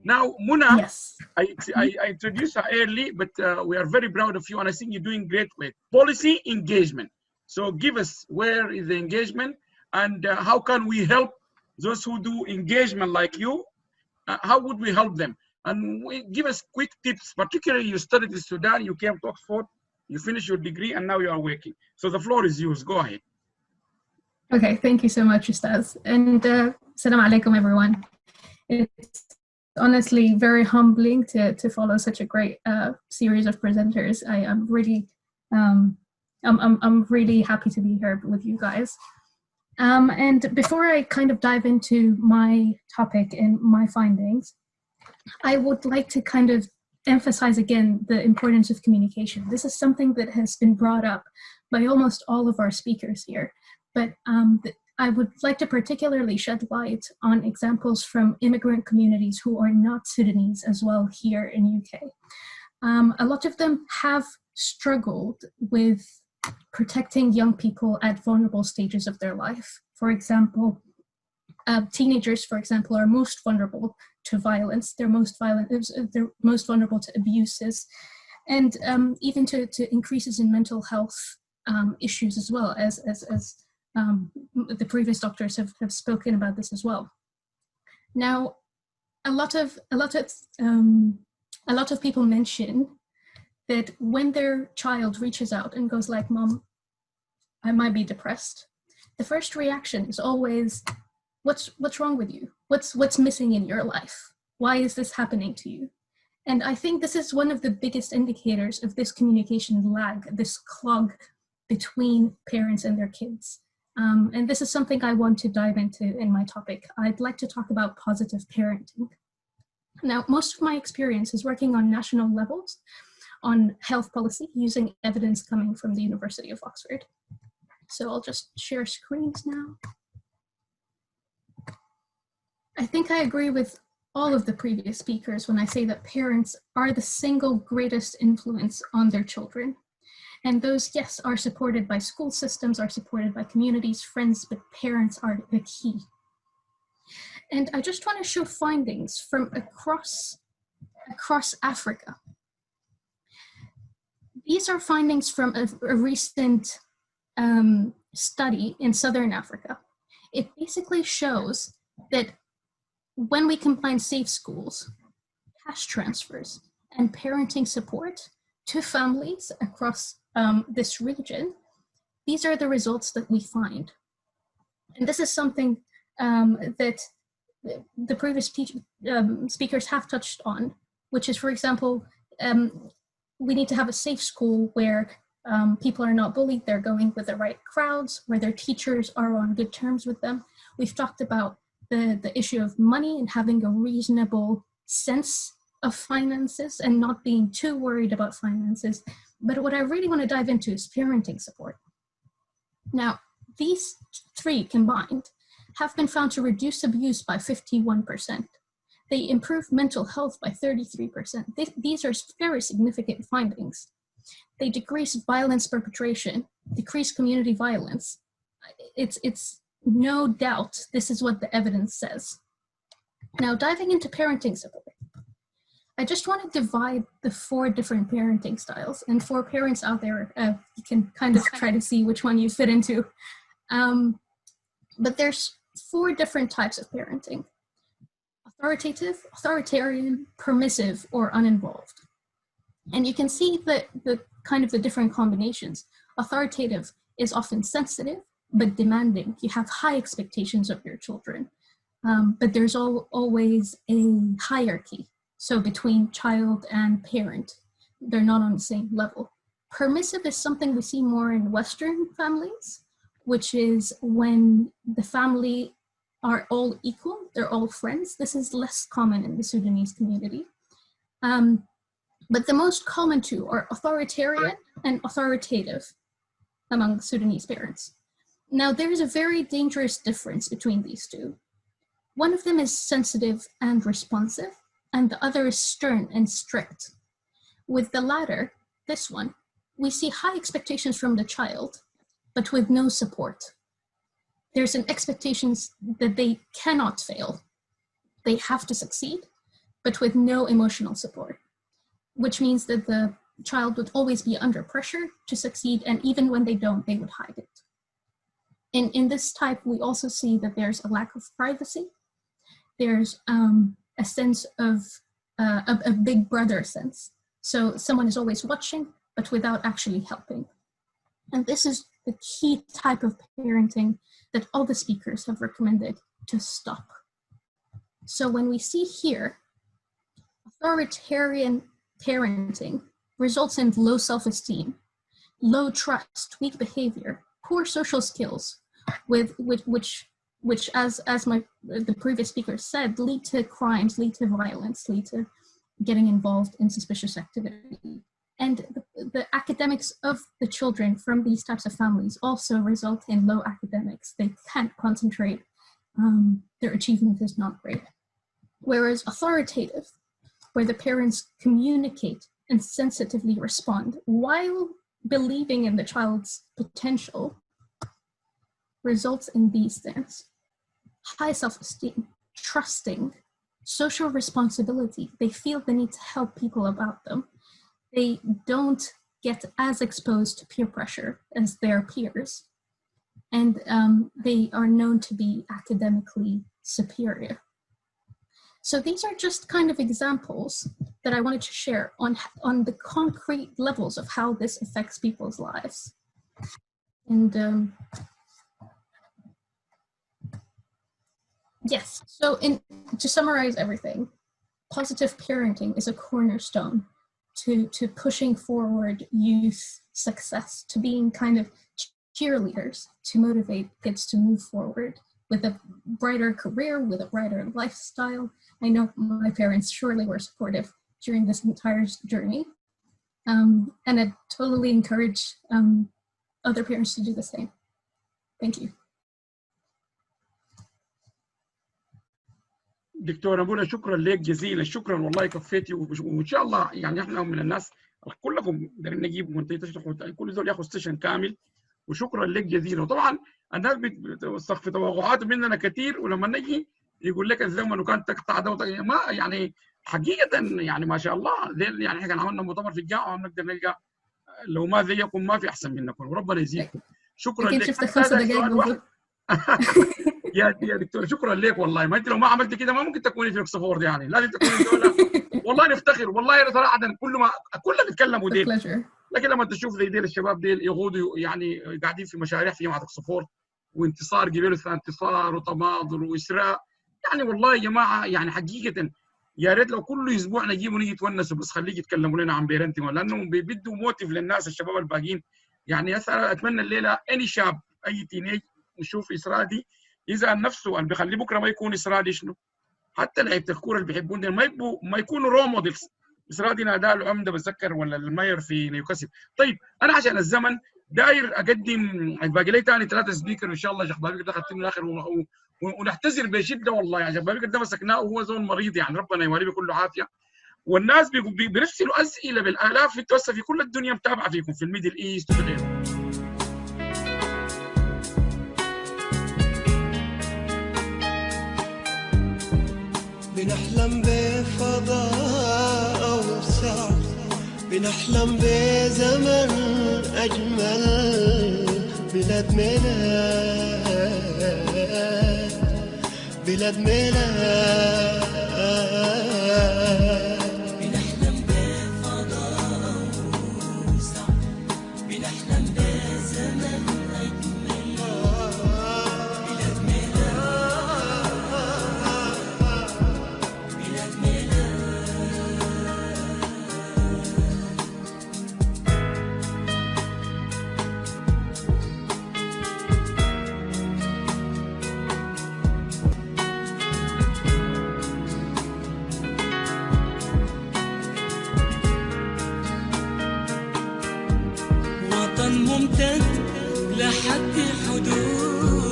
Now, Muna, Yes. I introduced her early, but we are very proud of you, and I think you're doing great work. Policy engagement. So give us, where is the engagement, and how can we help those who do engagement like you? How would we help them? And give us quick tips, particularly you studied in Sudan, you came to Oxford, you finished your degree, and now you are working. So the floor is yours. Go ahead. Okay, thank you so much, Ustaz. And salam alaikum, everyone. It's honestly very humbling to follow such a great series of presenters. I am really, I'm really happy to be here with you guys. And before I kind of dive into my topic and my findings, I would like to kind of emphasize again the importance of communication. This is something that has been brought up by almost all of our speakers here, but I would like to particularly shed light on examples from immigrant communities who are not Sudanese as well here in UK. A lot of them have struggled with protecting young people at vulnerable stages of their life. For example, teenagers, for example, are most vulnerable to violence. They're most vulnerable to abuses, and even to increases in mental health issues as well, as the previous doctors have spoken about this as well. Now, a lot of people mention that when their child reaches out and goes like, "Mom, I might be depressed," the first reaction is always, "What's wrong with you? What's missing in your life? Why is this happening to you?" And I think this is one of the biggest indicators of this communication lag, this clog between parents and their kids. And this is something I want to dive into in my topic. I'd like to talk about positive parenting. Now, most of my experience is working on national levels on health policy using evidence coming from the University of Oxford. So I'll just share screens now. I think I agree with all of the previous speakers when I say that parents are the single greatest influence on their children. And those, yes, are supported by school systems, are supported by communities, friends, but parents are the key. And I just want to show findings from across Africa. These are findings from a recent study in Southern Africa. It basically shows that when we combine safe schools, cash transfers, and parenting support to families across this region, these are the results that we find. And this is something that the previous speakers have touched on, which is, for example, we need to have a safe school where people are not bullied, they're going with the right crowds, where their teachers are on good terms with them. We've talked about the issue of money and having a reasonable sense of finances and not being too worried about finances. But what I really want to dive into is parenting support. Now, these three combined have been found to reduce abuse by 51%. They improve mental health by 33%. These are very significant findings. They decrease violence perpetration, decrease community violence. It's no doubt this is what the evidence says. Now, diving into parenting support, I just want to divide the 4 different parenting styles. And for parents out there, you can kind of try to see which one you fit into. But there's 4 different types of parenting: authoritative, authoritarian, permissive, or uninvolved. And you can see that the different combinations. Authoritative is often sensitive, but demanding. You have high expectations of your children, but there's always a hierarchy. So between child and parent, they're not on the same level. Permissive is something we see more in Western families, which is when the family are all equal, they're all friends. This is less common in the Sudanese community. But the most common two are authoritarian and authoritative among Sudanese parents. Now, there's a very dangerous difference between these two. One of them is sensitive and responsive, and the other is stern and strict. With the latter, this one, we see high expectations from the child, but with no support. There's an expectation that they cannot fail. They have to succeed, but with no emotional support, which means that the child would always be under pressure to succeed, and even when they don't, they would hide it. In this type, we also see that there's a lack of privacy. There's a sense of a big brother sense. So someone is always watching, but without actually helping. And this is the key type of parenting that all the speakers have recommended to stop. So when we see here, authoritarian parenting results in low self-esteem, low trust, weak behavior, poor social skills, which as the previous speaker said, lead to crimes, lead to violence, lead to getting involved in suspicious activity. And the academics of the children from these types of families also result in low academics. They can't concentrate. Their achievement is not great. Whereas authoritative, where the parents communicate and sensitively respond while believing in the child's potential, results in these things: high self-esteem, trusting, social responsibility. They feel the need to help people about them. They don't get as exposed to peer pressure as their peers. And they are known to be academically superior. So these are just kind of examples that I wanted to share on the concrete levels of how this affects people's lives. And yes, so to summarize everything, positive parenting is a cornerstone to pushing forward youth success, to being kind of cheerleaders to motivate kids to move forward with a brighter career, with a brighter lifestyle. I know my parents surely were supportive during this entire journey. And I totally encourage other parents to do the same. Thank you. دكتورة منى شكرا لك جزيلا، شكرا والله كفيتي، وان شاء الله يعني احنا من الناس كلكم قدرنا نجيب منطقه كل دول ياخذ ستيشن كامل، وشكرا لك جزيلا. وطبعا الناس بتستخفي توقعات مننا كثير، ولما نجي يقول لك الزمن وكان تقطع ده ما يعني حقيقه يعني ما شاء الله يعني احنا عملنا مؤتمر في الجامعه ونقدر نلقى لو ما زيكم ما في احسن منكم، وربنا يزيدكم. شكرا لك. شفت 5 دقائق يا دكتور شكرا لك والله. ما انت لو ما عملت كده ما ممكن تكوني في اوكسفورد، يعني لازم تكوني دولة. والله نفتخر والله صراحه، كلنا بيتكلموا ديل، لكن لما تشوف زي ديل الشباب ديل يغودوا يعني قاعدين في مشاريع في جامعه اوكسفورد، وانتصار قبل انتصار وتماضر واسراء، يعني والله يا جماعه يعني حقيقه يا ريت لو كل اسبوع نجيبوا نيجي يتونسوا بس خليك يتكلموا لنا عن بيرنتنج، لانهم بيدوا موتيف للناس الشباب الباقيين. يعني اتمنى الليله اي شاب اي تينيج يشوف اسراء دي يسال نفسه ان بيخلي بكره ما يكون اسراء دي شنو؟ حتى لعيبه الكوره اللي بيحبون دي ما يكونوا رو موديلز. اسراء دي نادال العمده بتذكر ولا الماير في نيوكاسل. طيب انا عشان الزمن داير اقدم باقي لي ثاني 3 سبيكر ان شاء الله. شيخ بابكر ده خدتني الاخر ونعتذر بشده والله. يعني شيخ بابكر ده مسكناه وهو زول مريض، يعني ربنا يوريه بكل عافيه. والناس بيرسلوا اسئله بالالاف في كل الدنيا متابعه فيكم في الميدل ايست وفي غيره. بنحلم بفضاء أوسع، بنحلم بزمن أجمل، بلاد ميلاد بلاد ميلاد. بنحلم بفضاء أوسع، بنحلم بزمن أجمل، بلاد ممتد لحد حدود